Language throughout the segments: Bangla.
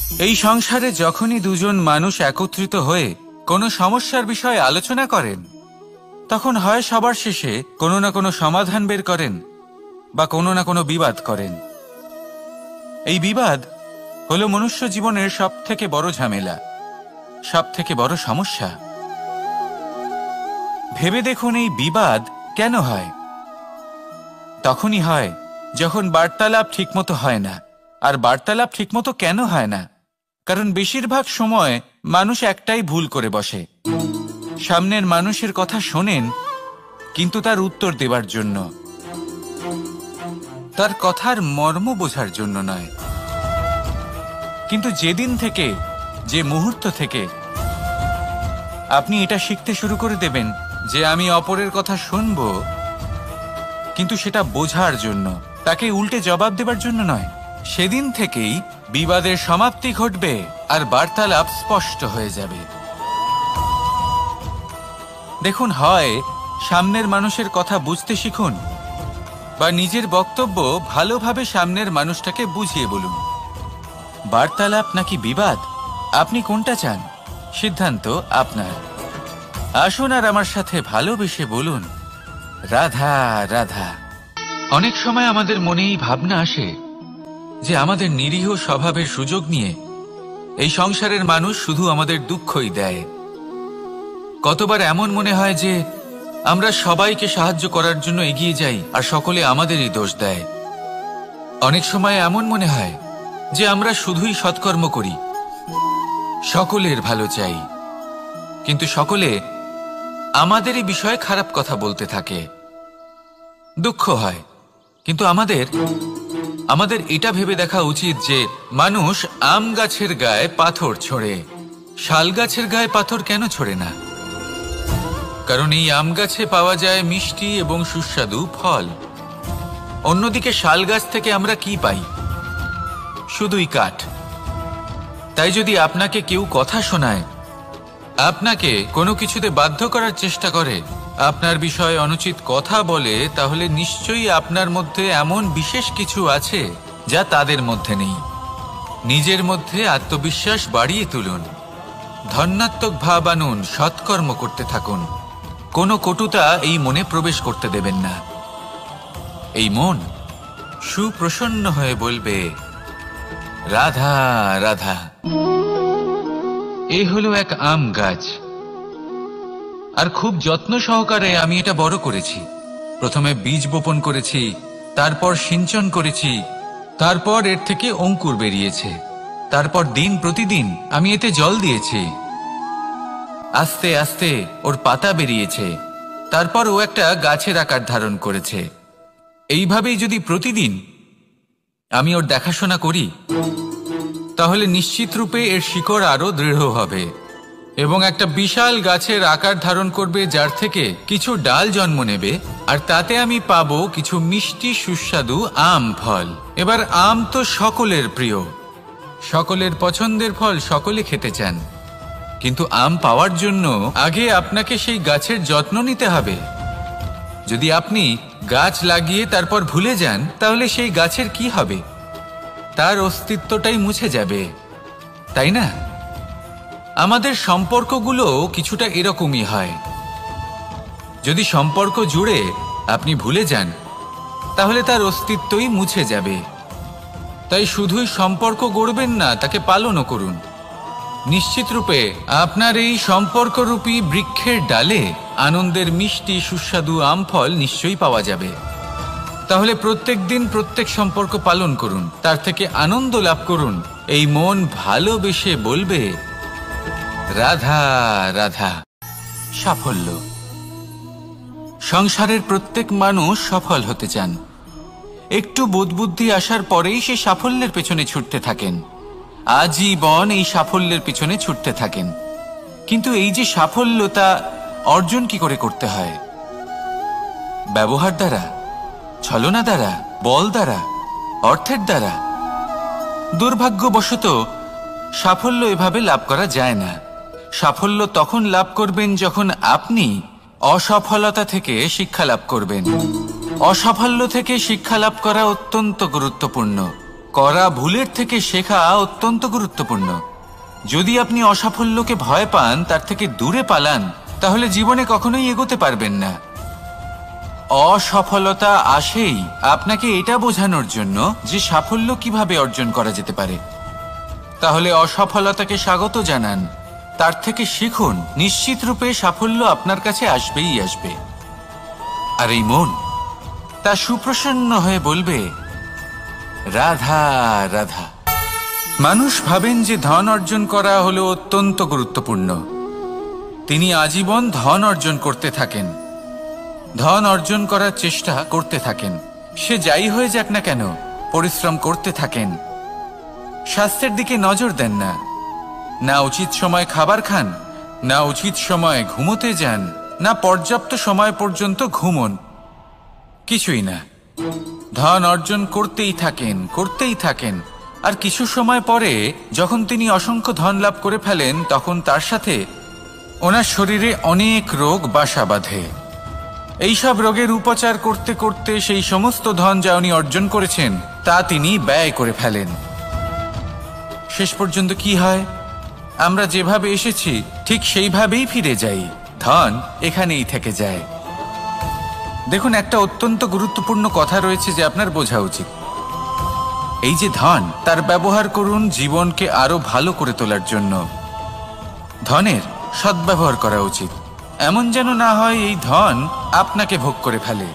এই সংসারে যখনই দুজন মানুষ একত্রিত হয়ে কোনো সমস্যার বিষয়ে আলোচনা করেন, তখন হয় সবার শেষে কোনো না কোনো সমাধান বের করেন বা কোনো না কোনো বিবাদ করেন। এই বিবাদ হলো মনুষ্য জীবনের সবথেকে বড় ঝামেলা, সবথেকে বড় সমস্যা। ভেবে দেখুন, এই বিবাদ কেন হয়? তখনই হয় যখন বার্তালাপ ঠিকমতো হয় না। আর বার্তালাপ ঠিকমতো কেন হয় না? কারণ বেশিরভাগ সময় মানুষ একটাই ভুল করে বসে। সামনের মানুষের কথা শোনেন, কিন্তু তার উত্তর দেবার জন্য, তার কথার মর্ম বোঝার জন্য নয়। কিন্তু যেদিন থেকে, যে মুহূর্ত থেকে আপনি এটা শিখতে শুরু করে দেবেন যে আমি অপরের কথা শুনব, কিন্তু সেটা বোঝার জন্য, তাকে উল্টে জবাব দেবার জন্য নয়, সেদিন থেকেই বিবাদের সমাপ্তি ঘটবে আর বার্তালাপ স্পষ্ট হয়ে যাবে। দেখুন, হয় সামনের মানুষের কথা বুঝতে শিখুন, বা নিজের বক্তব্য ভালোভাবে সামনের মানুষটাকে বুঝিয়ে বলুন। বার্তালাপ নাকি বিবাদ, আপনি কোনটা চান? সিদ্ধান্ত আপনার। আসুন আর আমার সাথে ভালোবেসে বলুন, রাধা রাধা। অনেক সময় আমাদের মনেই ভাবনা আসে যে আমাদের নিরীহ স্বভাবের সুযোগ নিয়ে এই সংসারের মানুষ শুধু আমাদের দুঃখই দেয়। কতবার এমন মনে হয় যে আমরা সবাইকে সাহায্য করার জন্য এগিয়ে যাই আর সকলে আমাদেরই দোষ দেয়। অনেক সময় এমন মনে হয় যে আমরা শুধুই সৎকর্ম করি, সকলের ভালো চাই, কিন্তু সকলে আমাদেরই বিষয়ে খারাপ কথা বলতে থাকে। দুঃখ হয়, কিন্তু আমাদের এটা ভেবে দেখা উচিত যে মানুষ আম গাছের গায়ে পাথর ছোড়ে, শাল গাছের গায়ে পাথর কেন ছোড়ে না? কারণ এই আম গাছে পাওয়া যায় মিষ্টি এবং সুস্বাদু ফল। অন্যদিকে শাল গাছ থেকে আমরা কি পাই? শুধুই কাঠ। তাই যদি আপনাকে কেউ কথা শোনায়, আপনাকে কোনো কিছুতে বাধ্য করার চেষ্টা করে, আপনার বিষয়ে অনুচিত কথা বলে, তাহলে নিশ্চয়ই আপনার মধ্যে এমন বিশেষ কিছু আছে যা তাদের মধ্যে নেই। নিজের মধ্যে আত্মবিশ্বাস বাড়িয়ে তুলুন, ধন্যাত্মক ভাব আনুন, সৎকর্ম করতে থাকুন। কোনো কটুতা এই মনে প্রবেশ করতে দেবেন না। এই মন সুপ্রসন্ন হয়ে বলবে, রাধা রাধা। এই হলো এক আম গাছ, আর খুব যত্ন সহকারে আমি এটা বড় করেছি। প্রথমে বীজ বপন করেছি, তারপর সিঞ্চন করেছি, তারপর এর থেকে অঙ্কুর বেরিয়েছে, তারপর দিন প্রতিদিন আমি এতে জল দিয়েছি। আস্তে আস্তে ওর পাতা বেরিয়েছে, তারপর ও একটা গাছের আকার ধারণ করেছে। এইভাবেই যদি প্রতিদিন আমি ওর দেখাশোনা করি, তাহলে নিশ্চিত রূপে এর শিকড় আরো দৃঢ় হবে এবং একটা বিশাল গাছের আকার ধারণ করবে, যার থেকে কিছু ডাল জন্ম নেবে, আর তাতে আমি পাবো কিছু মিষ্টি সুস্বাদু আম ফল। এবার আম তো সকলের প্রিয়, সকলের পছন্দের ফল, সকলে খেতে চান। কিন্তু আম পাওয়ার জন্য আগে আপনাকে সেই গাছের যত্ন নিতে হবে। যদি আপনি গাছ লাগিয়ে তারপর ভুলে যান, তাহলে সেই গাছের কি হবে? তার অস্তিত্বটাই মুছে যাবে, তাই না? আমাদের সম্পর্কগুলো কিছুটা এরকমই হয়। যদি সম্পর্ক জুড়ে আপনি ভুলে যান, তাহলে তার অস্তিত্বই মুছে যাবে। তাই শুধুই সম্পর্ক গড়বেন না, তাকে পালনও করুন। নিশ্চিত রূপে আপনার এই সম্পর্করূপী বৃক্ষের ডালে আনন্দের মিষ্টি সুস্বাদু আম ফল নিশ্চয়ই পাওয়া যাবে। তাহলে প্রত্যেক দিন প্রত্যেক সম্পর্ক পালন করুন, তার থেকে আনন্দ লাভ করুন। এই মন ভালোবেসে বলবে, রাধা রাধা। সাফল্য। সংসারের প্রত্যেক মানুষ সফল হতে চান। একটু বোধবুদ্ধি আসার পরেই সে সাফল্যের পেছনে ছুটতে থাকেন, আজীবন এই সাফল্যের পিছনে ছুটতে থাকেন। কিন্তু এই যে সাফল্য, তা অর্জন কি করে করতে হয়? ব্যবহার দ্বারা, ছলনা দ্বারা, বল দ্বারা, অর্থের দ্বারা? দুর্ভাগ্যবশত সাফল্য এভাবে লাভ করা যায় না। সাফল্য তখন লাভ করবেন যখন আপনি অসফলতা থেকে শিক্ষা লাভ করবেন। অসাফল্য থেকে শিক্ষা লাভ করা অত্যন্ত গুরুত্বপূর্ণ। করা ভুলের থেকে শেখা অত্যন্ত গুরুত্বপূর্ণ। যদি আপনি অসাফল্যকে ভয় পান, তার থেকে দূরে পালান, তাহলে জীবনে কখনোই এগোতে পারবেন না। অসফলতা আসেই আপনাকে এটা বোঝানোর জন্য যে সাফল্য কিভাবে অর্জন করা যেতে পারে। তাহলে অসফলতাকে স্বাগত জানান, তার থেকে শিখুন। নিশ্চিত রূপে সাফল্য আপনার কাছে আসবেই আসবে। আর এই মন তা সুপ্রসন্ন হয়ে বলবে, রাধা রাধা। মানুষ ভাবেন যে ধন অর্জন করা হলো অত্যন্ত গুরুত্বপূর্ণ। তিনি আজীবন ধন অর্জন করতে থাকেন, ধন অর্জন করার চেষ্টা করতে থাকেন। সে যাই হয়ে যাক না কেন, পরিশ্রম করতে থাকেন। স্বাস্থ্যের দিকে নজর দেন না, না উচিত সময় খাবার খান, না উচিত সময় ঘুমোতে যান, না পর্যাপ্ত সময় পর্যন্ত ঘুমন, কিছুই না। ধন অর্জন করতেই থাকেন, করতেই থাকেন। আর কিছু সময় পরে যখন তিনি অসংখ্য ধন লাভ করে ফেলেন, তখন তার সাথে ওনার শরীরে অনেক রোগ বাসা বাঁধে। এইসব রোগের উপচার করতে করতে সেই সমস্ত ধন যা উনি অর্জন করেছেন তা তিনি ব্যয় করে ফেলেন। শেষ পর্যন্ত কি হয়? আমরা যেভাবে এসেছি ঠিক সেইভাবেই ফিরে যাই, ধন এখানেই থেকে যায়। দেখুন, একটা অত্যন্ত গুরুত্বপূর্ণ কথা রয়েছে যে আপনার বোঝা উচিত। এই যে ধন, তার ব্যবহার করুন জীবনকে আরো ভালো করে তোলার জন্য। ধনের সদ্ব্যবহার করা উচিত, এমন যেন না হয় এই ধন আপনাকে ভোগ করে ফেলে।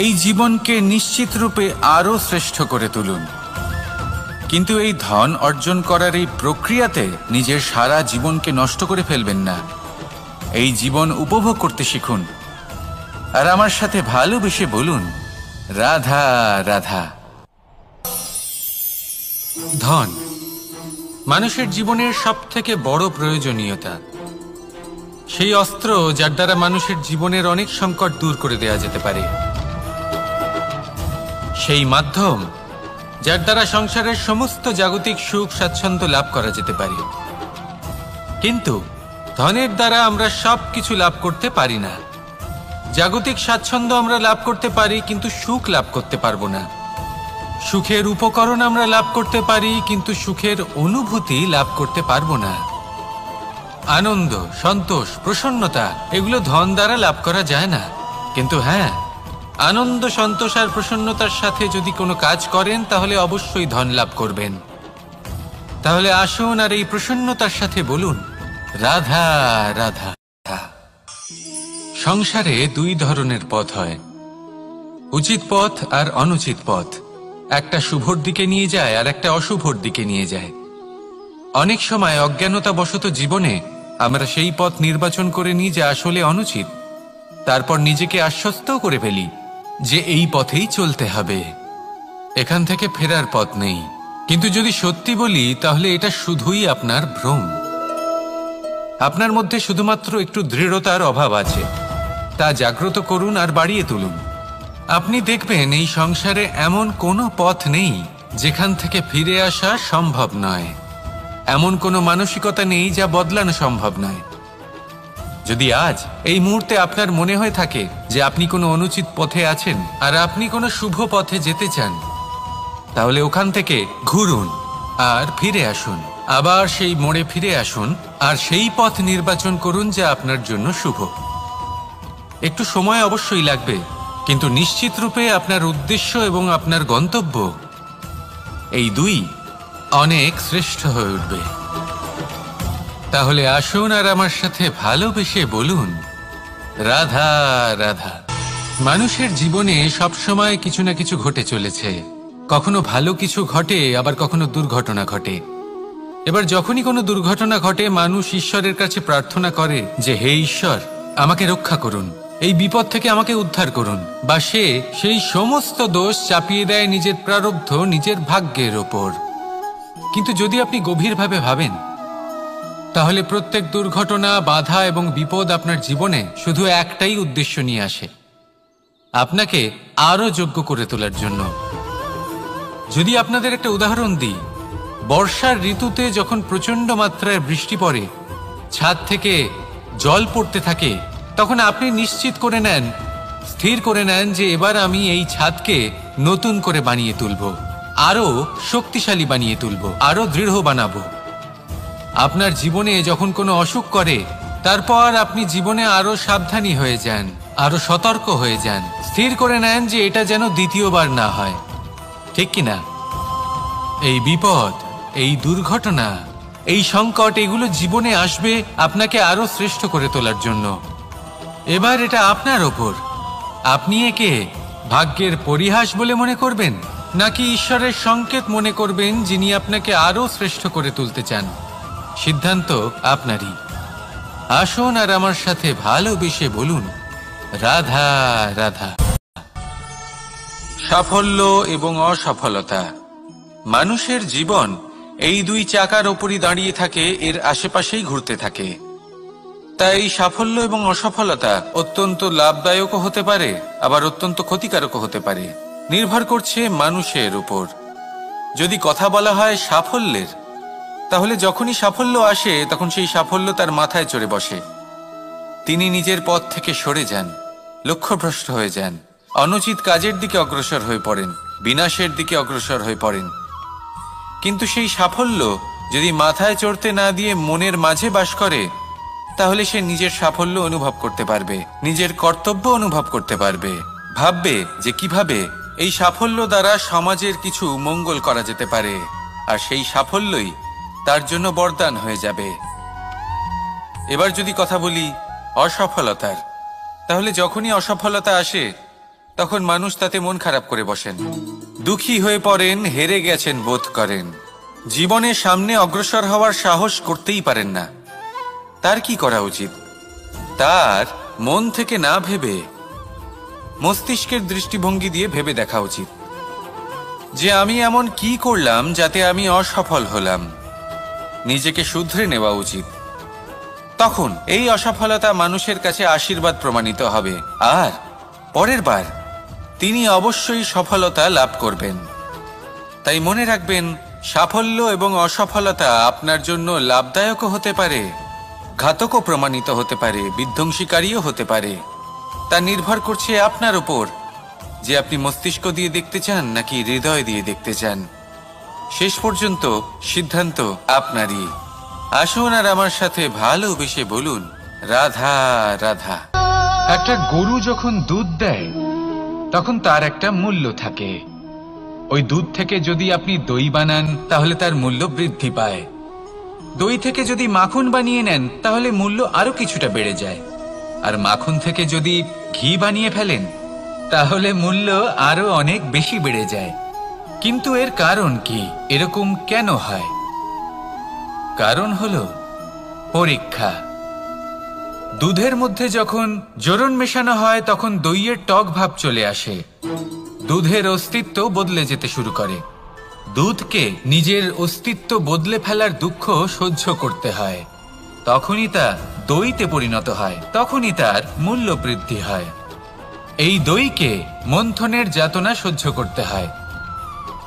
এই জীবনকে নিশ্চিত রূপে আরো শ্রেষ্ঠ করে তুলুন। কিন্তু এই ধন অর্জন করার এই প্রক্রিয়াতে নিজের সারা জীবনকে নষ্ট করে ফেলবেন না। এই জীবন উপভোগ করতে শিখুন। আর আমার সাথে ভালোবেসে বলুন, রাধা রাধা। ধন মানুষের জীবনের সবথেকে বড় প্রয়োজনীয়তা, সেই অস্ত্র যার দ্বারা মানুষের জীবনের অনেক সংকট দূর করে দেওয়া যেতে পারে, সেই মাধ্যম যার দ্বারা সংসারের সমস্ত জাগতিক সুখ স্বাচ্ছন্দ্য লাভ করা যেতে পারে। কিন্তু ধনের দ্বারা আমরা সবকিছু লাভ করতে পারি না। জাগতিক স্বাচ্ছন্দ্য আমরা লাভ করতে পারি, কিন্তু সুখ লাভ করতে পারবো না। সুখের উপকরণ আমরা লাভ করতে পারি, কিন্তু সুখের অনুভূতি লাভ করতে পারবো না। আনন্দ, সন্তোষ, প্রসন্নতা এগুলো ধন দ্বারা লাভ করা যায় না। কিন্তু হ্যাঁ, আনন্দ, সন্তোষ আর প্রসন্নতার সাথে যদি কোনো কাজ করেন তাহলে অবশ্যই ধন লাভ করবেন। তাহলে আসুন আর এই প্রসন্নতার সাথে বলুন, রাধা রাধা। সংসারে দুই ধরনের পথ হয়, উচিত পথ আর অনুচিত পথ। একটা শুভর দিকে নিয়ে যায় আর একটা অশুভর দিকে নিয়ে যায়। অনেক সময় অজ্ঞানতাবশত জীবনে আমরা সেই পথ নির্বাচন করে নিই যা আসলে অনুচিত। তারপর নিজেকে আশ্বস্তও করে ফেলি যে এই পথেই চলতে হবে, এখান থেকে ফেরার পথ নেই। কিন্তু যদি সত্যি বলি তাহলে এটা শুধুই আপনার ভ্রম। আপনার মধ্যে শুধুমাত্র একটু দৃঢ়তার অভাব আছে, তা জাগ্রত করুন আর বাড়িয়ে তুলুন। আপনি দেখবেন এই সংসারে এমন কোনো পথ নেই যেখান থেকে ফিরে আসা সম্ভব নয়। এমন কোনো মানসিকতা নেই যা বদলানো সম্ভব নয়। যদি আজ এই মুহূর্তে আপনার মনে হয়ে থাকে যে আপনি কোনো অনুচিত পথে আছেন আর আপনি কোনো শুভ পথে যেতে চান, তাহলে ওখান থেকে ঘুরুন আর ফিরে আসুন। আবার সেই মোড়ে ফিরে আসুন আর সেই পথ নির্বাচন করুন যা আপনার জন্য শুভ। একটু সময় অবশ্যই লাগবে, কিন্তু নিশ্চিত রূপে আপনার উদ্দেশ্য এবং আপনার গন্তব্য এই দুই অনেক শ্রেষ্ঠ হয়ে উঠবে। তাহলে আসুন আর আমার সাথে ভালোবেসে বলুন, রাধা রাধা। মানুষের জীবনে সবসময় কিছু না কিছু ঘটে চলেছে। কখনো ভালো কিছু ঘটে, আবার কখনো দুর্ঘটনা ঘটে। এবার যখনই কোনো দুর্ঘটনা ঘটে, মানুষ ঈশ্বরের কাছে প্রার্থনা করে যে হে ঈশ্বর, আমাকে রক্ষা করুন, এই বিপদ থেকে আমাকে উদ্ধার করুন। বা সে সেই সমস্ত দোষ চাপিয়ে দেয় নিজের প্রারব্ধ, নিজের ভাগ্যের ওপর। কিন্তু যদি আপনি গভীরভাবে ভাবেন, তাহলে প্রত্যেক দুর্ঘটনা, বাধা এবং বিপদ আপনার জীবনে শুধু একটাই উদ্দেশ্য নিয়ে আসে, আপনাকে আরো যোগ্য করে তোলার জন্য। যদি আপনাদের একটা উদাহরণ দিই, বর্ষার ঋতুতে যখন প্রচন্ড মাত্রায় বৃষ্টি পড়ে, ছাদ থেকে জল পড়তে থাকে, তখন আপনি নিশ্চিত করে নেন, স্থির করে নেন যে এবার আমি এই ছাদকে নতুন করে বানিয়ে তুলব, আরো শক্তিশালী বানিয়ে তুলব, আরো দৃঢ় বানাবো। আপনার জীবনে যখন কোনো অসুখ করে, তারপর আপনি জীবনে আরো সাবধানী হয়ে যান, আরো সতর্ক হয়ে যান, স্থির করে নেন যে এটা যেন দ্বিতীয়বার না হয়, ঠিক কিনা? এই বিপদ, এই দুর্ঘটনা, এই সংকট, এগুলো জীবনে আসবে আপনাকে আরো শ্রেষ্ঠ করে তোলার জন্য। এবার এটা আপনার ওপর। আপনি একে ভাগ্যের পরিহাস বলে মনে করবেন, নাকি ঈশ্বরের সংকেত মনে করবেন, যিনি আপনাকে আরো শ্রেষ্ঠ করে তুলতে চান? সিদ্ধান্ত আপনারই। আসুন আর আমার সাথে ভালোবেসে বলুন, রাধা রাধা। সাফল্য এবং অসফলতা। মানুষের জীবন এই দুই চাকার ওপরই দাঁড়িয়ে থাকে, এর আশেপাশেই ঘুরতে থাকে। তাই সাফল্য এবং অসফলতা অত্যন্ত লাভদায়কও হতে পারে, আবার অত্যন্ত ক্ষতিকারকও হতে পারে। নির্ভর করছে মানুষের উপর। যদি কথা বলা হয় সাফল্যের, তাহলে যখনই সাফল্য আসে তখন সেই সাফল্য তার মাথায় চড়ে বসে। তিনি নিজের পথ থেকে সরে যান, লক্ষ্যভ্রষ্ট হয়ে যান, অনুচিত কাজের দিকে অগ্রসর হয়ে পড়েন, বিনাশের দিকে অগ্রসর হয়ে পড়েন। কিন্তু সেই সাফল্য যদি মাথায় চড়তে না দিয়ে মনের মাঝে বাস করে, তাহলে সে নিজের সাফল্য অনুভব করতে পারবে, নিজের কর্তব্য অনুভব করতে পারবে, ভাববে যে কিভাবে এই সাফল্য দ্বারা সমাজের কিছু মঙ্গল করা যেতে পারে, আর সেই সাফল্যই তার জন্য বরদান হয়ে যাবে। এবার যদি কথা বলি অসফলতার, তাহলে যখনই অসফলতা আসে তখন মানুষ তাতে মন খারাপ করে বসেন, দুঃখী হয়ে পড়েন, হেরে গেছেন বোধ করেন, জীবনে সামনে অগ্রসর হওয়ার সাহস করতেই পারেন না। তার কি করা উচিত? তার মন থেকে না ভেবে মস্তিষ্কের দৃষ্টিভঙ্গি দিয়ে ভেবে দেখা উচিত যে আমি এমন কি করলাম যাতে আমি অসফল হলাম। নিজেকে শুধরে নেওয়া উচিত। তখন এই অসফলতা মানুষের কাছে আশীর্বাদ প্রমাণিত হবে, আর পরের বার তিনি অবশ্যই সফলতা লাভ করবেন। তাই মনে রাখবেন, সাফল্য এবং অসফলতা আপনার জন্য লাভদায়কও হতে পারে, ঘাতকও প্রমাণিত হতে পারে, বিধ্বংসীকারীও হতে পারে। তা নির্ভর করছে আপনার উপর যে আপনি মস্তিষ্ক দিয়ে দেখতে চান নাকি হৃদয় দিয়ে দেখতে চান। শেষ পর্যন্ত সিদ্ধান্ত আপনারই। আসুন আর আমার সাথে ভালোবেসে বলুন, রাধা রাধা। একটা গরু যখন দুধ দেয় তখন তার একটা মূল্য থাকে। ওই দুধ থেকে যদি আপনি দই বানান তাহলে তার মূল্য বৃদ্ধি পায়। দই থেকে যদি মাখন বানিয়ে নেন তাহলে মূল্য আরো কিছুটা বেড়ে যায়। আর মাখন থেকে যদি ঘি বানিয়ে ফেলেন তাহলে মূল্য আরো অনেক বেশি বেড়ে যায়। কিন্তু এর কারণ কি? এরকম কেন হয়? কারণ হলো পরীক্ষা। দুধের মধ্যে যখন জোরন মেশানো হয় তখন দইয়ের টক ভাব চলে আসে, দুধের অস্তিত্ব বদলে যেতে শুরু করে। দুধকে নিজের অস্তিত্ব বদলে ফেলার দুঃখ সহ্য করতে হয়, তখনই তা দইতে পরিণত হয়, তখনই তার মূল্য বৃদ্ধি হয়। এই দইকে মন্থনের যাতনা সহ্য করতে হয়,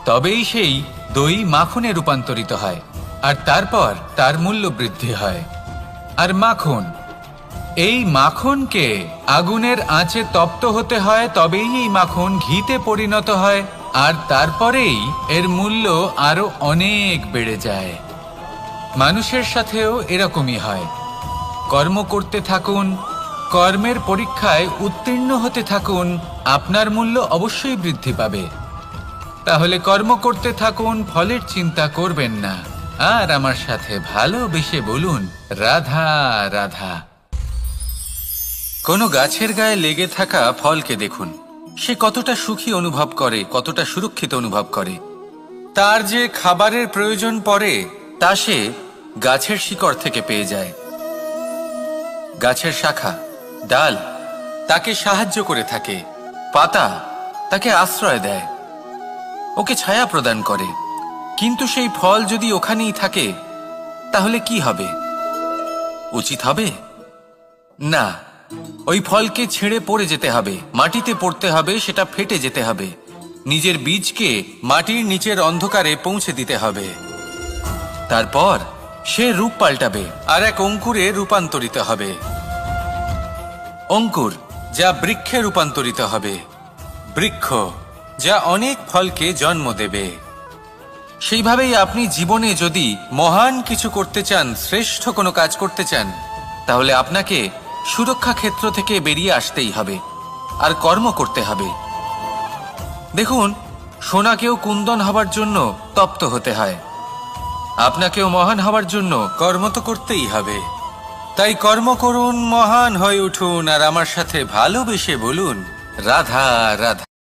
তবেই সেই দই মাখনে রূপান্তরিত হয়, আর তারপর তার মূল্য বৃদ্ধি হয়। আর মাখন, এই মাখনকে আগুনের আঁচে তপ্ত হতে হয়, তবেই এই মাখন ঘিতে পরিণত হয়, আর তারপরেই এর মূল্য আরো অনেক বেড়ে যায়। মানুষের সাথেও এরকমই হয়। কর্ম করতে থাকুন, কর্মের পরীক্ষায় উত্তীর্ণ হতে থাকুন, আপনার মূল্য অবশ্যই বৃদ্ধি পাবে। তাহলে কর্ম করতে থাকুন, ফলের চিন্তা করবেন না। আর আমার সাথে ভালোবেসে বলুন, রাধা রাধা। কোনো গাছের গায়ে লেগে থাকা ফলকে দেখুন, সে কতটা সুখী অনুভব করে, কতটা সুরক্ষিত অনুভব করে। তার যে খাবারের প্রয়োজন পড়ে তা সে গাছের শিকড় থেকে পেয়ে যায়। গাছের শাখা, ডাল তাকে সাহায্য করে থাকে, পাতা তাকে আশ্রয় দেয়, ওকে ছায়া প্রদান করে। কিন্তু সেই ফল যদি ওখানেই থাকে তাহলে কি হবে? উচিত হবে না। ওই ফলকে ছেড়ে পড়ে যেতে হবে, মাটিতে পড়তে হবে, সেটা ফেটে যেতে হবে, নিজের বীজকে মাটির নিচের অন্ধকারে পৌঁছে দিতে হবে। তারপর সে রূপ পাল্টাবে, আর এক অঙ্কুরে রূপান্তরিত হবে। অঙ্কুর যা বৃক্ষে রূপান্তরিত হবে, বৃক্ষ যা অনেক ফলকে জন্ম দেবে। সেইভাবেই আপনি জীবনে যদি মহান কিছু করতে চান, শ্রেষ্ঠ কোনো কাজ করতে চান, তাহলে আপনাকে সুরক্ষা ক্ষেত্র থেকে বেরিয়ে আসতেই হবে আর কর্ম করতে হবে। দেখুন, সোনাকেও কুন্দন হবার জন্য তপ্ত হতে হয়, আপনাকেও মহান হবার জন্য কর্ম তো করতেই হবে। তাই কর্ম করুন, মহান হয়ে উঠুন, আর আমার সাথে ভালোবেসে বলুন রাধা রাধা।